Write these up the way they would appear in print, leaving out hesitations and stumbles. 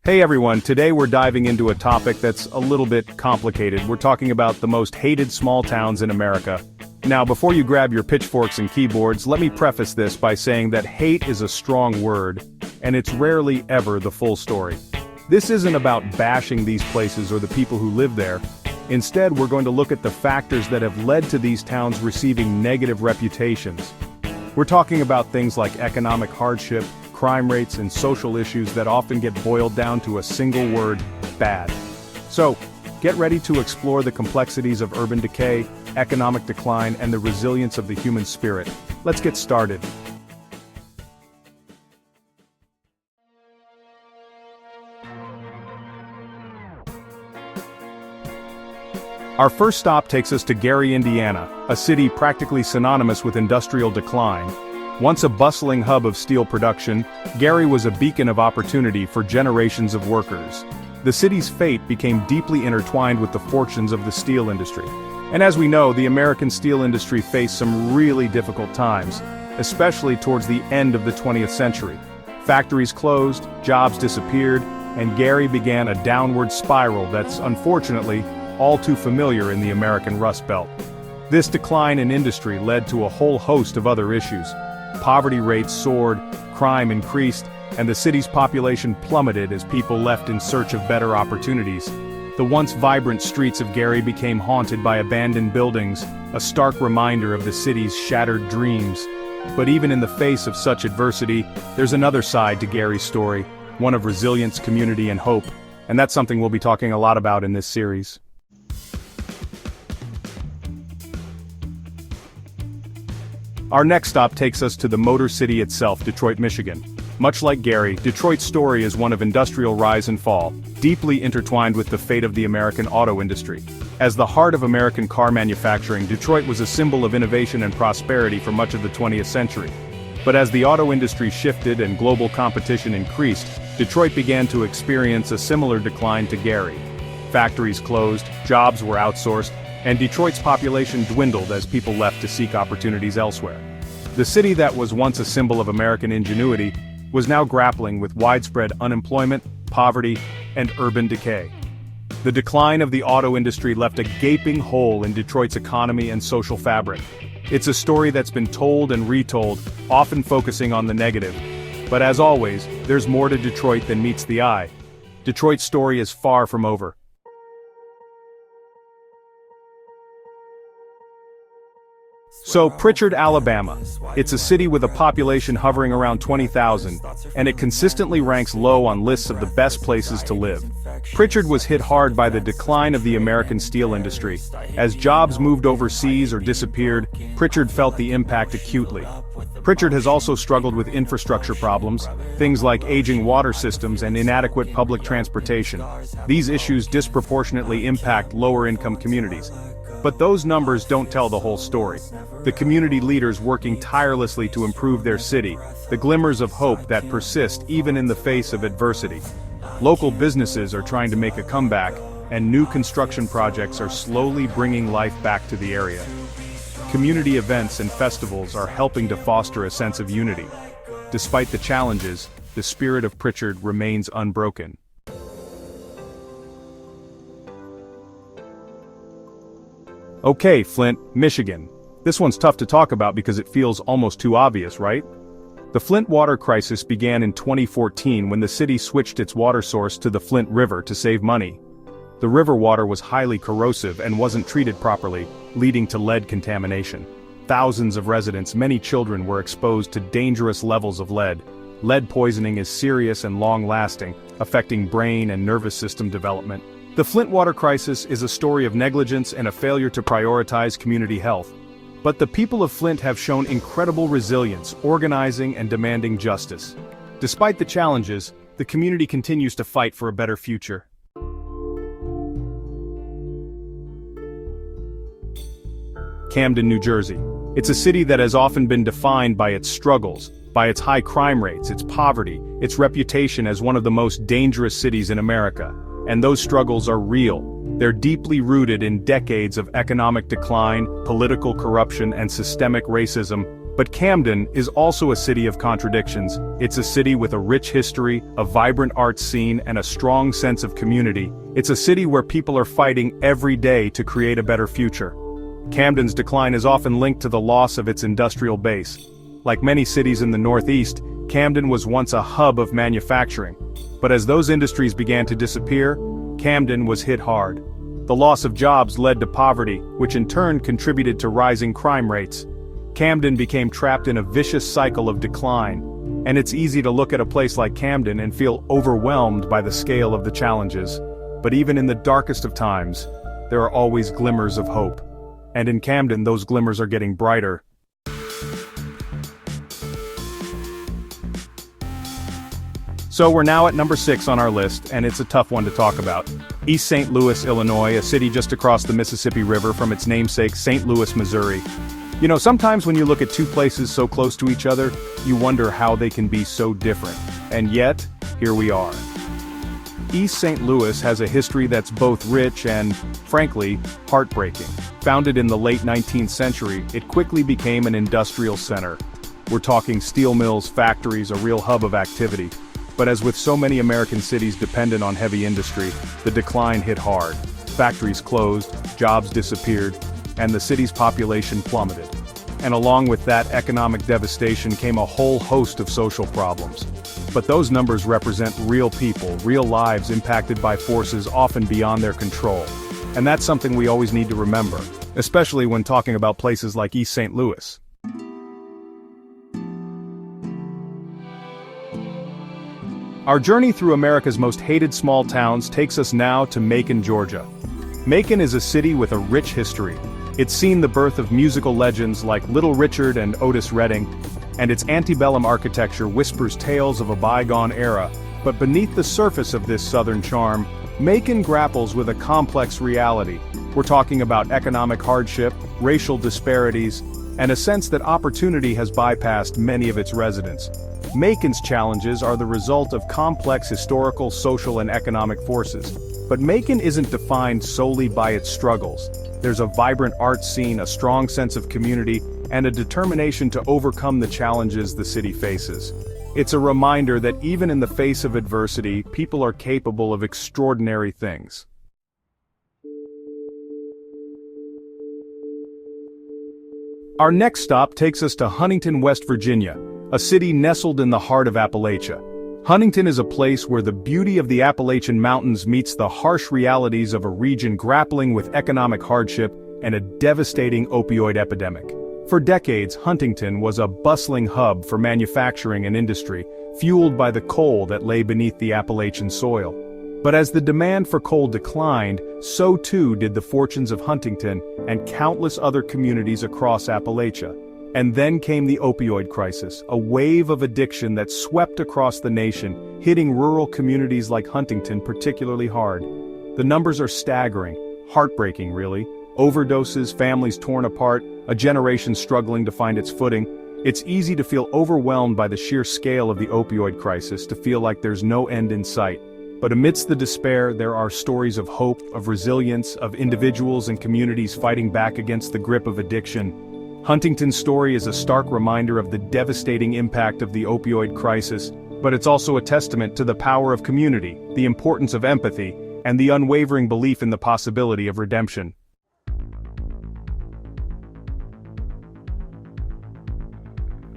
Hey everyone, today we're diving into a topic that's a little bit complicated. We're talking about the most hated small towns in America. Now, before you grab your pitchforks and keyboards, let me preface this by saying that hate is a strong word, and it's rarely ever the full story. This isn't about bashing these places or the people who live there. Instead, we're going to look at the factors that have led to these towns receiving negative reputations. We're talking about things like economic hardship, crime rates, and social issues that often get boiled down to a single word: bad. So, get ready to explore the complexities of urban decay, economic decline, and the resilience of the human spirit. Let's get started. Our first stop takes us to Gary, Indiana, a city practically synonymous with industrial decline. Once a bustling hub of steel production, Gary was a beacon of opportunity for generations of workers. The city's fate became deeply intertwined with the fortunes of the steel industry. And as we know, the American steel industry faced some really difficult times, especially towards the end of the 20th century. Factories closed, jobs disappeared, and Gary began a downward spiral that's, unfortunately, all too familiar in the American Rust Belt. This decline in industry led to a whole host of other issues. Poverty rates soared, crime increased, and the city's population plummeted as people left in search of better opportunities. The once vibrant streets of Gary became haunted by abandoned buildings, a stark reminder of the city's shattered dreams. But even in the face of such adversity, there's another side to Gary's story, one of resilience, community, and hope. And that's something we'll be talking a lot about in this series. Our next stop takes us to the Motor City itself, Detroit, Michigan. Much like Gary, Detroit's story is one of industrial rise and fall, deeply intertwined with the fate of the American auto industry. As the heart of American car manufacturing, Detroit was a symbol of innovation and prosperity for much of the 20th century. But as the auto industry shifted and global competition increased, Detroit began to experience a similar decline to Gary. Factories closed, jobs were outsourced, and Detroit's population dwindled as people left to seek opportunities elsewhere. The city that was once a symbol of American ingenuity was now grappling with widespread unemployment, poverty, and urban decay. The decline of the auto industry left a gaping hole in Detroit's economy and social fabric. It's a story that's been told and retold, often focusing on the negative. But as always, there's more to Detroit than meets the eye. Detroit's story is far from over. So, Pritchard, Alabama. It's a city with a population hovering around 20,000, and it consistently ranks low on lists of the best places to live. Pritchard was hit hard by the decline of the American steel industry. As jobs moved overseas or disappeared, Pritchard felt the impact acutely. Pritchard has also struggled with infrastructure problems, things like aging water systems and inadequate public transportation. These issues disproportionately impact lower-income communities. But those numbers don't tell the whole story. The community leaders working tirelessly to improve their city, the glimmers of hope that persist even in the face of adversity. Local businesses are trying to make a comeback, and new construction projects are slowly bringing life back to the area. Community events and festivals are helping to foster a sense of unity. Despite the challenges, the spirit of Pritchard remains unbroken. Okay, Flint, Michigan. This one's tough to talk about because it feels almost too obvious, right? The Flint water crisis began in 2014 when the city switched its water source to the Flint River to save money. The river water was highly corrosive and wasn't treated properly, leading to lead contamination. Thousands of residents, many children, were exposed to dangerous levels of lead. Lead poisoning is serious and long-lasting, affecting brain and nervous system development. The Flint water crisis is a story of negligence and a failure to prioritize community health. But the people of Flint have shown incredible resilience, organizing and demanding justice. Despite the challenges, the community continues to fight for a better future. Camden, New Jersey. It's a city that has often been defined by its struggles, by its high crime rates, its poverty, its reputation as one of the most dangerous cities in America. And those struggles are real. They're deeply rooted in decades of economic decline, political corruption, and systemic racism, But Camden is also a city of contradictions. It's a city with a rich history, a vibrant arts scene, and a strong sense of community. It's a city where people are fighting every day to create a better future. Camden's decline is often linked to the loss of its industrial base. Like many cities in the Northeast, Camden was once a hub of manufacturing. But as those industries began to disappear, Camden was hit hard. The loss of jobs led to poverty, which in turn contributed to rising crime rates. Camden became trapped in a vicious cycle of decline, and it's easy to look at a place like Camden and feel overwhelmed by the scale of the challenges. But even in the darkest of times, there are always glimmers of hope. And in Camden, those glimmers are getting brighter. So we're now at number 6 on our list, and it's a tough one to talk about. East St. Louis, Illinois, a city just across the Mississippi River from its namesake, St. Louis, Missouri. You know, sometimes when you look at two places so close to each other, you wonder how they can be so different. And yet, here we are. East St. Louis has a history that's both rich and, frankly, heartbreaking. Founded in the late 19th century, it quickly became an industrial center. We're talking steel mills, factories, a real hub of activity. But as with so many American cities dependent on heavy industry, the decline hit hard. Factories closed, jobs disappeared, and the city's population plummeted. And along with that economic devastation came a whole host of social problems. But those numbers represent real people, real lives impacted by forces often beyond their control. And that's something we always need to remember, especially when talking about places like East St. Louis. Our journey through America's most hated small towns takes us now to Macon, Georgia. Macon is a city with a rich history. It's seen the birth of musical legends like Little Richard and Otis Redding, and its antebellum architecture whispers tales of a bygone era. But beneath the surface of this southern charm, Macon grapples with a complex reality. We're talking about economic hardship, racial disparities, and a sense that opportunity has bypassed many of its residents. Macon's challenges are the result of complex historical, social, and economic forces. But Macon isn't defined solely by its struggles. There's a vibrant arts scene, a strong sense of community, and a determination to overcome the challenges the city faces. It's a reminder that even in the face of adversity, people are capable of extraordinary things. Our next stop takes us to Huntington, West Virginia, a city nestled in the heart of Appalachia. Huntington is a place where the beauty of the Appalachian Mountains meets the harsh realities of a region grappling with economic hardship and a devastating opioid epidemic. For decades, Huntington was a bustling hub for manufacturing and industry, fueled by the coal that lay beneath the Appalachian soil. But as the demand for coal declined, so too did the fortunes of Huntington and countless other communities across Appalachia. And then came the opioid crisis, a wave of addiction that swept across the nation, hitting rural communities like Huntington particularly hard. The numbers are staggering, heartbreaking really. Overdoses, families torn apart, a generation struggling to find its footing. It's easy to feel overwhelmed by the sheer scale of the opioid crisis, to feel like there's no end in sight. But amidst the despair, there are stories of hope, of resilience, of individuals and communities fighting back against the grip of addiction. Huntington's story is a stark reminder of the devastating impact of the opioid crisis, but it's also a testament to the power of community, the importance of empathy, and the unwavering belief in the possibility of redemption.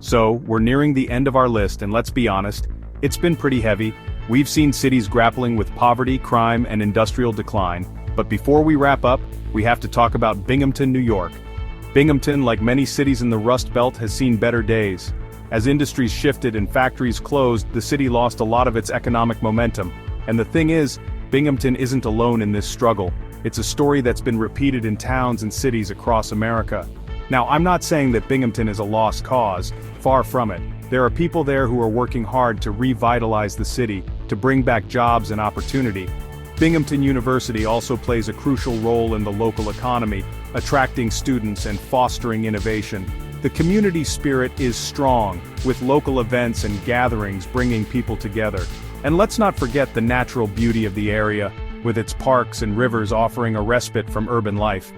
So, we're nearing the end of our list, and let's be honest, it's been pretty heavy. We've seen cities grappling with poverty, crime, and industrial decline. But before we wrap up, we have to talk about Binghamton, New York. Binghamton, like many cities in the Rust Belt, has seen better days. As industries shifted and factories closed, the city lost a lot of its economic momentum. And the thing is, Binghamton isn't alone in this struggle. It's a story that's been repeated in towns and cities across America. Now, I'm not saying that Binghamton is a lost cause, far from it. There are people there who are working hard to revitalize the city, to bring back jobs and opportunity. Binghamton University also plays a crucial role in the local economy, attracting students and fostering innovation. The community spirit is strong, with local events and gatherings bringing people together. And let's not forget the natural beauty of the area, with its parks and rivers offering a respite from urban life.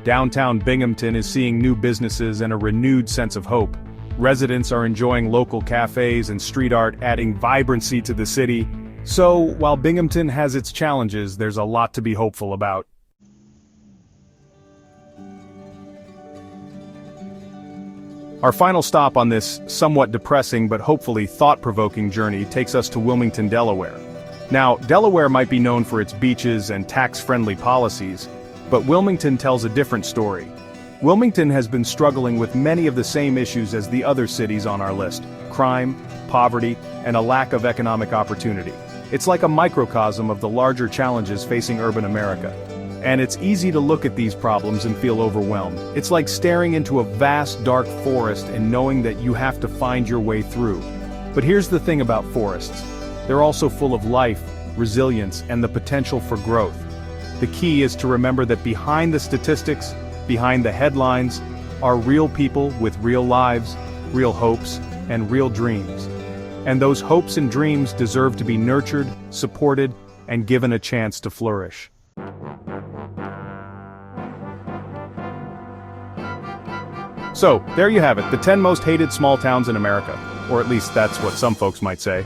Downtown Binghamton is seeing new businesses and a renewed sense of hope. Residents are enjoying local cafes and street art, adding vibrancy to the city. So, while Binghamton has its challenges, there's a lot to be hopeful about. Our final stop on this somewhat depressing but hopefully thought-provoking journey takes us to Wilmington, Delaware. Now, Delaware might be known for its beaches and tax-friendly policies, but Wilmington tells a different story. Wilmington has been struggling with many of the same issues as the other cities on our list: crime, poverty, and a lack of economic opportunity. It's like a microcosm of the larger challenges facing urban America. And it's easy to look at these problems and feel overwhelmed. It's like staring into a vast, dark forest and knowing that you have to find your way through. But here's the thing about forests. They're also full of life, resilience, and the potential for growth. The key is to remember that behind the statistics, behind the headlines, are real people with real lives, real hopes, and real dreams. And those hopes and dreams deserve to be nurtured, supported, and given a chance to flourish. So, there you have it, the 10 most hated small towns in America. Or at least that's what some folks might say.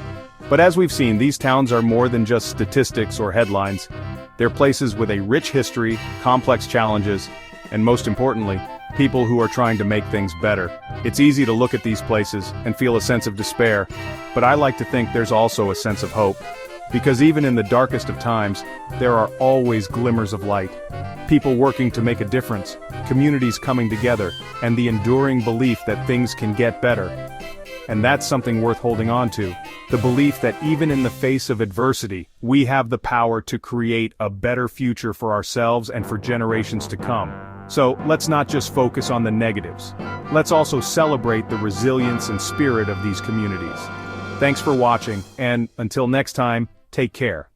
But as we've seen, these towns are more than just statistics or headlines. They're places with a rich history, complex challenges, and most importantly, people who are trying to make things better. It's easy to look at these places and feel a sense of despair, but I like to think there's also a sense of hope. Because even in the darkest of times, there are always glimmers of light. People working to make a difference, communities coming together, and the enduring belief that things can get better. And that's something worth holding on to. The belief that even in the face of adversity, we have the power to create a better future for ourselves and for generations to come. So, let's not just focus on the negatives. Let's also celebrate the resilience and spirit of these communities. Thanks for watching, and until next time, take care.